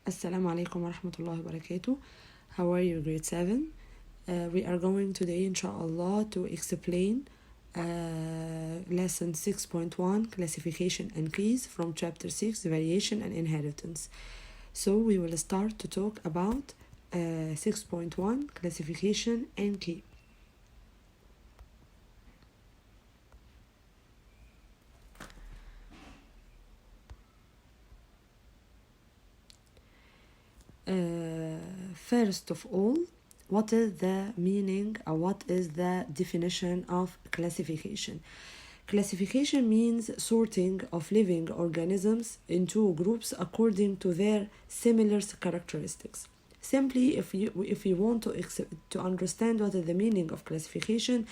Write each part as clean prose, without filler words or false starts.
Assalamu alaikum wa rahmatullahi wa barakatuh. How are you, grade 7? We are going today, inshallah, to explain lesson 6.1, classification and keys, from chapter 6, variation and inheritance. So we will start to talk about 6.1, classification and key. First of all, what is the meaning or what is the definition of classification? Classification means sorting of living organisms into groups according to their similar characteristics. Simply, if you want to understand what is the meaning of classification,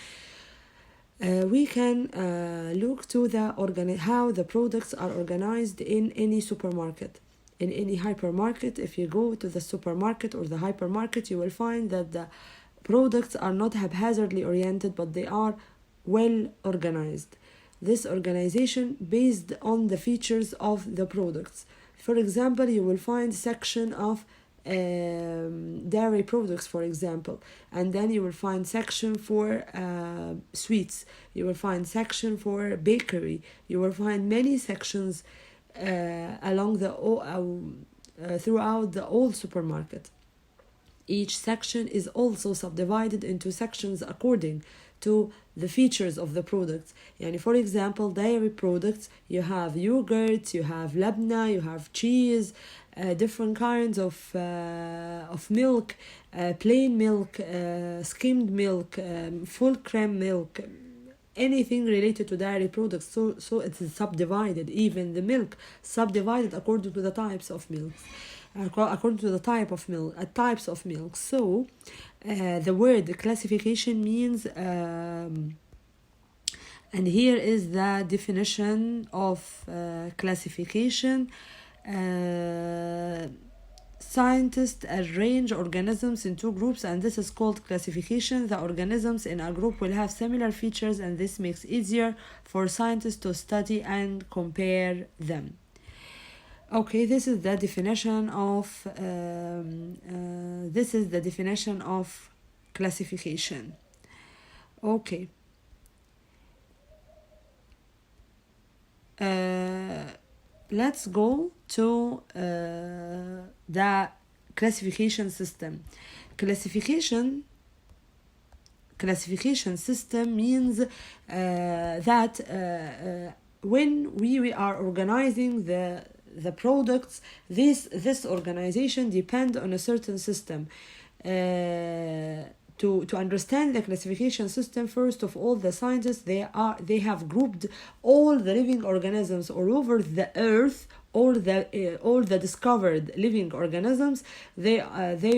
we can look to how the products are organized in any supermarket. In any hypermarket, if you go to the supermarket or the hypermarket, you will find that the products are not haphazardly oriented, but they are well organized. This organization based on the features of the products. For example, you will find section of dairy products, for example, and then you will find section for sweets. You will find section for bakery. You will find many sections along throughout the whole supermarket. Each section is also subdivided into sections according to the features of the products. For example, dairy products, you have yogurt, you have labna, you have cheese, different kinds of milk, plain milk, skimmed milk, full cream milk, anything related to dairy products. So it's subdivided. Even the milk subdivided according to the types of milk, according to the types of milk. So the word classification means, and here is the definition of classification. Scientists arrange organisms in two groups, and this is called classification. The organisms in a group will have similar features, and this makes it easier for scientists to study and compare them. Okay, this is the definition of classification. Okay. Let's go to the classification system. Classification system means that when we are organizing the products, this organization depends on a certain system. To understand the classification system, first of all, the scientists they have grouped all the living organisms all over the earth, all the discovered living organisms. They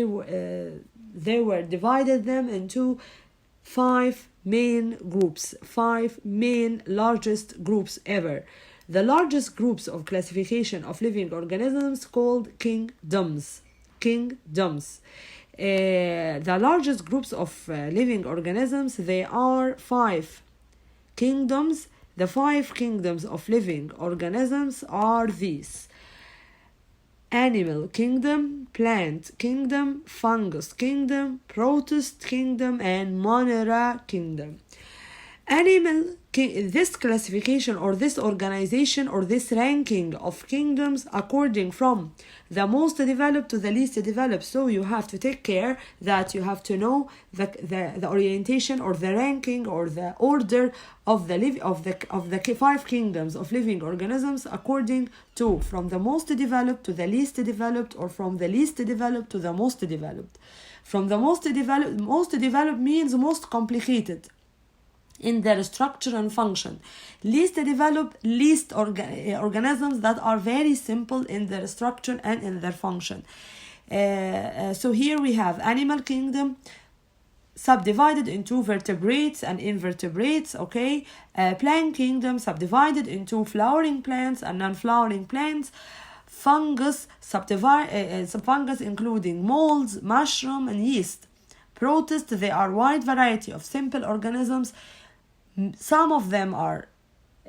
were divided them into 5 main groups, 5 main largest groups ever. The largest groups of classification of living organisms called kingdoms. The largest groups of living organisms, they are 5 kingdoms. The 5 kingdoms of living organisms are these: animal kingdom, plant kingdom, fungus kingdom, protist kingdom, and monera kingdom. This classification or this organization or this ranking of kingdoms according from the most developed to the least developed. So you have to take care that you have to know the orientation or the ranking or the order of the 5 kingdoms of living organisms according to from the most developed to the least developed, or from the least developed to the most developed. From the most developed means most complicated in their structure and function. Least developed, organisms that are very simple in their structure and in their function. So here we have animal kingdom subdivided into vertebrates and invertebrates. Okay, plant kingdom subdivided into flowering plants and non-flowering plants. Fungus fungus including molds, mushroom, and yeast. Protists, they are wide variety of simple organisms. Some of them are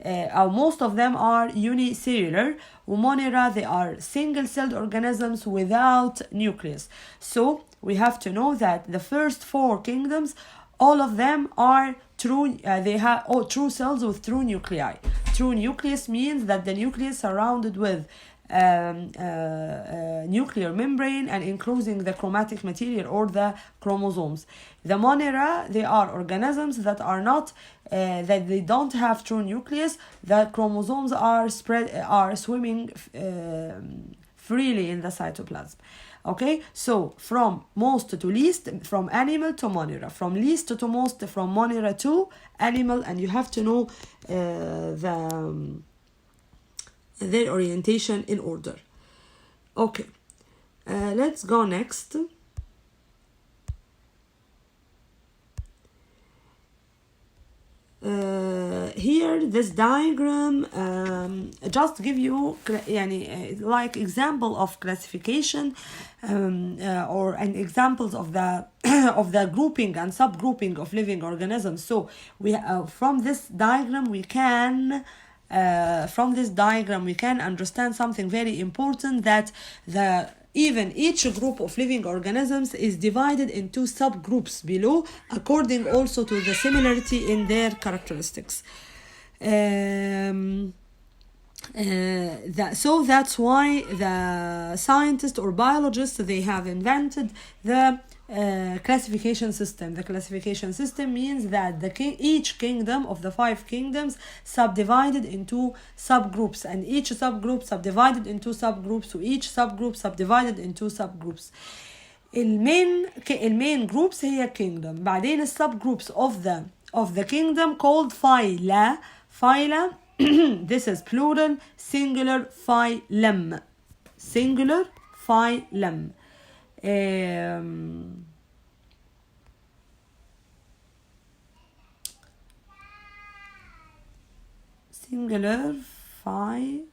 most of them are unicellular. Monera, they are single-celled organisms without nucleus. So we have to know that the first 4 kingdoms, all of them are true. They have true cells with true nuclei. True nucleus means that the nucleus surrounded with nuclear membrane and enclosing the chromatic material or the chromosomes. The monera, they are organisms that are not that they don't have true nucleus. The chromosomes are swimming freely in the cytoplasm. Okay, so from most to least, from animal to monera, from least to most, from monera to animal, and you have to know their orientation in order. Okay, let's go next. Here this diagram just give you like example of classification or an examples of the of the grouping and subgrouping of living organisms. So we from this diagram we can understand something very important, that even each group of living organisms is divided into subgroups below, according also to the similarity in their characteristics. So that's why the scientists or biologists, they have invented the classification system. The classification system means that each kingdom of the 5 kingdoms subdivided into subgroups, and each subgroup subdivided into subgroups, so each subgroup subdivided into subgroups. المين groups هي kingdom. بعدين subgroups of the kingdom called phyla. This is plural, singular phylum. Singular phylum. Singular phylum.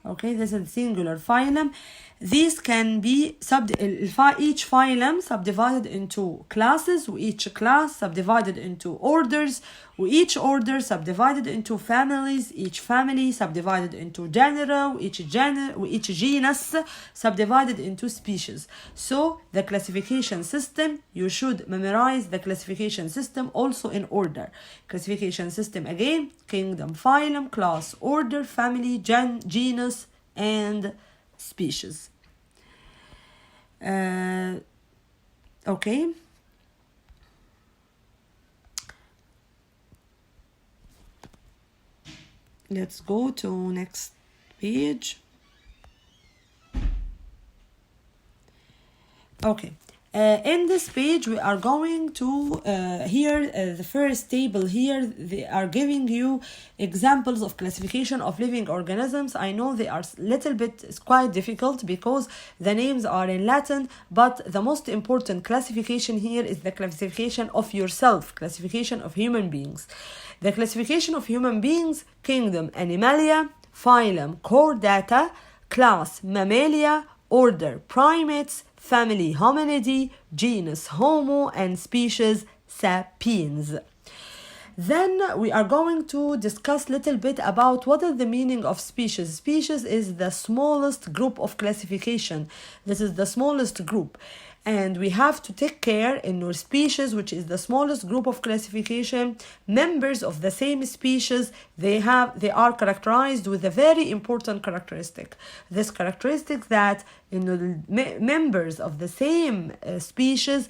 Okay, this is singular phylum. These can be each phylum subdivided into classes, each class subdivided into orders, each order subdivided into families, each family subdivided into genera, each genus subdivided into species. So the classification system, you should memorize the classification system also in order. Classification system again: kingdom, phylum, class, order, family, genus, and species. Okay. Let's go to next page. Okay. In this page we are going to the first table here, they are giving you examples of classification of living organisms. I know they are it's quite difficult because the names are in Latin, but the most important classification here is the classification of yourself, classification of human beings. The classification of human beings: kingdom, Animalia; phylum, Chordata; class, Mammalia; order, Primates; family, Hominidae; genus, Homo; and species, Sapiens. Then we are going to discuss a little bit about what is the meaning of species. Species is the smallest group of classification. This is the smallest group. And we have to take care in our species, which is the smallest group of classification. Members of the same species, they are characterized with a very important characteristic. This characteristic that members of the same species,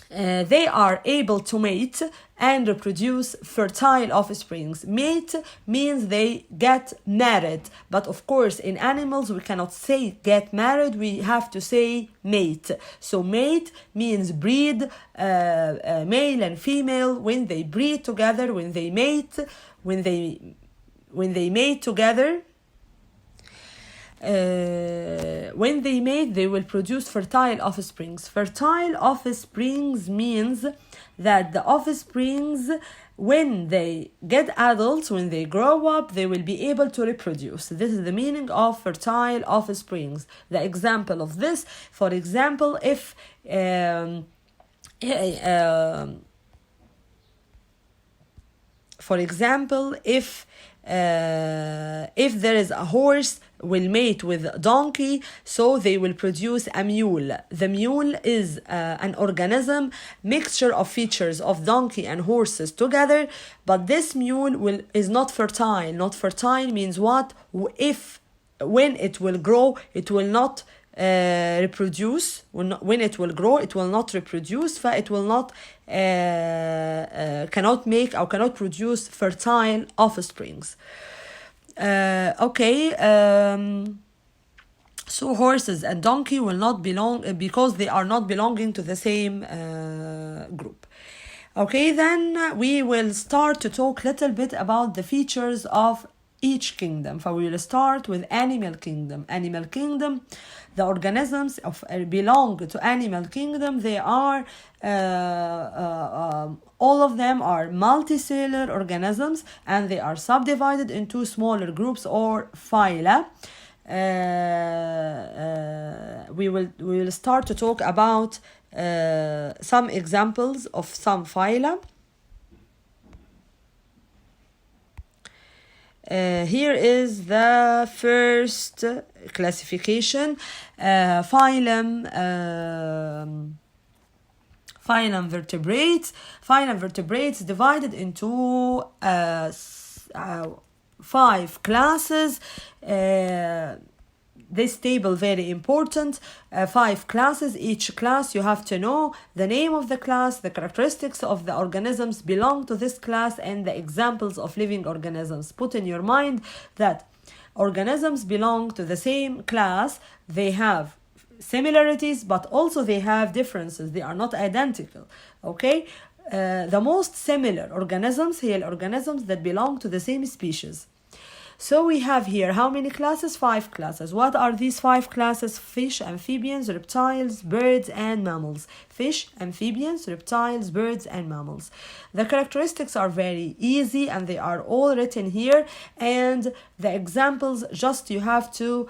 they are able to mate and reproduce fertile offsprings. Mate means they get married, but of course in animals we cannot say get married, we have to say mate. So mate means breed, male and female. When they breed together, when they mate together, when they mate, they will produce fertile offsprings. Fertile offsprings means that the offsprings, when they get adults, when they grow up, they will be able to reproduce. This is the meaning of fertile offsprings. The example of this, for example, if For example, if there is a horse will mate with a donkey, so they will produce a mule. The mule is an organism, mixture of features of donkey and horses together, but this mule is not fertile. Not fertile means what? When it will grow, it will not reproduce. When it will grow, it will not reproduce, فit will not cannot make or cannot produce fertile offsprings. So horses and donkey will not belong because they are not belonging to the same group. Okay, then we will start to talk a little bit about the features of each kingdom. So we will start with animal kingdom. Animal kingdom, the organisms belong to animal kingdom. They are all of them are multicellular organisms, and they are subdivided into smaller groups or phyla. We will start to talk about some examples of some phyla. Here is the first classification, phylum vertebrates. Phylum vertebrates divided into 5 classes. This table very important. 5 classes. Each class you have to know the name of the class, the characteristics of the organisms belong to this class, and the examples of living organisms. Put in your mind that organisms belong to the same class. They have similarities, but also they have differences. They are not identical. Okay. The most similar organisms هي organisms that belong to the same species. So we have here how many classes? 5 classes. What are these 5 classes? Fish, amphibians, reptiles, birds, and mammals. Fish, amphibians, reptiles, birds, and mammals. The characteristics are very easy and they are all written here. And the examples, just you have to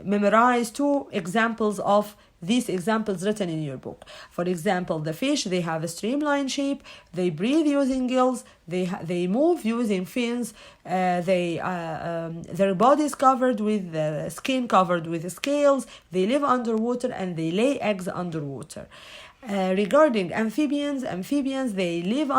memorize 2 examples of these examples written in your book. For example, the fish, they have a streamlined shape, they breathe using gills, they move using fins, their body is covered with the skin covered with scales, they live underwater and they lay eggs underwater. Regarding amphibians, they live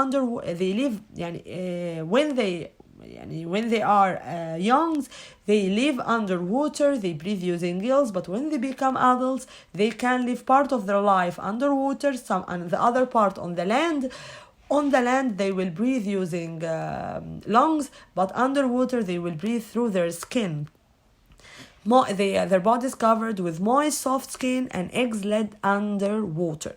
when they are young, they live underwater, they breathe using gills, but when they become adults, they can live part of their life underwater, and the other part on the land. On the land, they will breathe using lungs, but underwater, they will breathe through their skin. Their body is covered with moist, soft skin, and eggs laid underwater.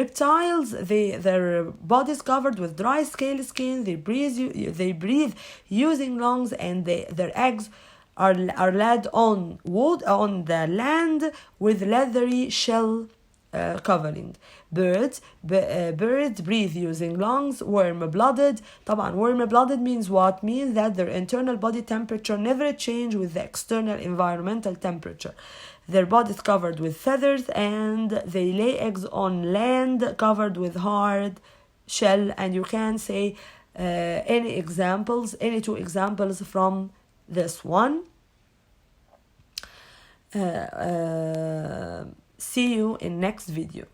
Reptiles, their bodies covered with dry scale skin. They breathe using lungs, and their eggs are laid on the land with leathery shell covering. Birds breathe using lungs. Warm-blooded. Warm-blooded means what? Means that their internal body temperature never change with the external environmental temperature. Their body is covered with feathers, and they lay eggs on land covered with hard shell. And you can say any 2 examples from this one. See you in next video.